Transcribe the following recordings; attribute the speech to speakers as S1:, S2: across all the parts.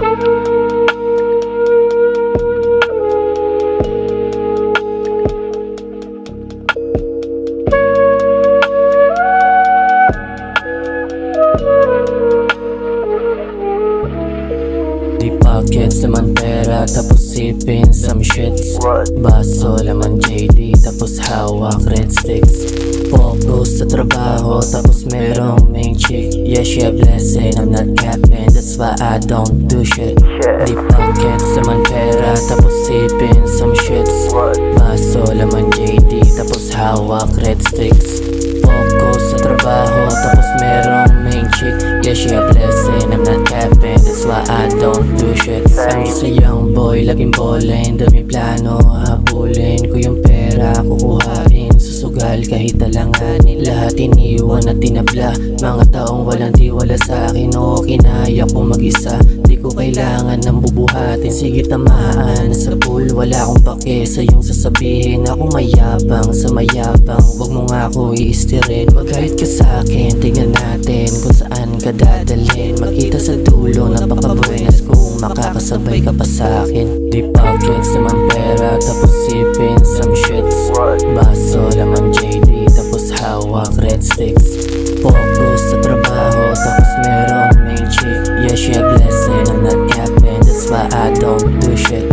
S1: Di pockets, laman pera, tapos sipin some shits. Baso, laman JD, tapos hawak red sticks. Focus sa trabaho, tapos merong main chick. Yeah, she a blessing, I'm not capping, that's why I don't do shit. Di pockets, laman pera, tapos sipin some shits. Baso, laman JD, tapos hawak red sticks. Focus sa trabaho, tapos merong main chick. Yeah, she a blessing, I'm not capping, that's why I don't do shit. I'm just a young boy, laging ballin', dami plano, habulin ko yung pera, kukuhain, susugal kahit talanganin. Lahat iniwan at tinabla, mga taong walang tiwala sa akin. Oo, kinaya ko mag-isa, di ko kailangan ng bubuhatin. Sige tamaan sa pool, wala akong pake sa iyong sasabihin. Ako mayabang sa mayabang, wag mo nga ako i-istirin. Mag-guide ka sa akin, tingnan natin kung saan ka dadalhin. Makita sa dulo, napaka-buenas kung makakasabay ka pa sa akin. Di pockets, naman pera, tapos sipin some shits. Baso, laman JD, tapos hawak red sticks. Focus sa trabaho, tapos merong main chick. Yeah, she a blessing, I'm not capping, that's why I don't do shit.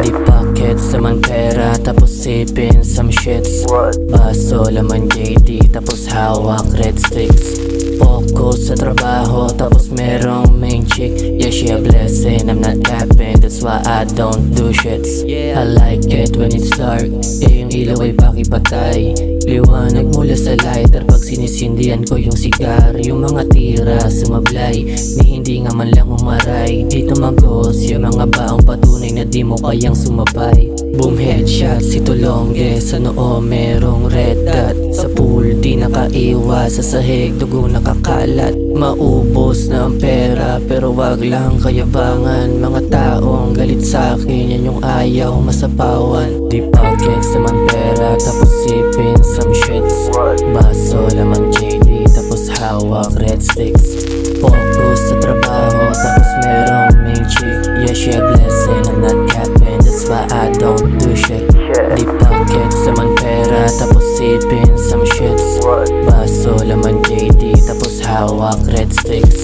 S1: Di pockets, laman pera, tapos sipin some shits. Baso, laman JD, tapos hawak red sticks. Focus sa trabaho, tapos merong main chick. Yeah, she a blessing, I'm not capping, that's why I don't do shits. I like it when it's dark, yung ilaw ay pakipatay. Liwanag mula sa lighter pag sinisindihan ko yung sigar. Yung mga tira sumablay, ni hindi nga man lang umaray. Dito magos, yung mga baong patunay na di mo kayang sumabay. Boom headshot, si Tulongge sa noo merong red dot. Sa pool di nakaiwas, sa sahig dugo nakakalat. Maubos na ang pera pero wag lang kayabangan. Mga taong galit sa akin, yan yung ayaw masapawan. Di pockets, naman pera, tapos sipin some shits. Baso, laman JD, tapos hawak red sticks. Focus sa trabaho, tapos merong main chick. Yeah, she a blessing, I'm not capping, that's why I don't do shit. Di pockets, naman pera, tapos sipin some shits. Baso, laman JD, tapos hawak red sticks.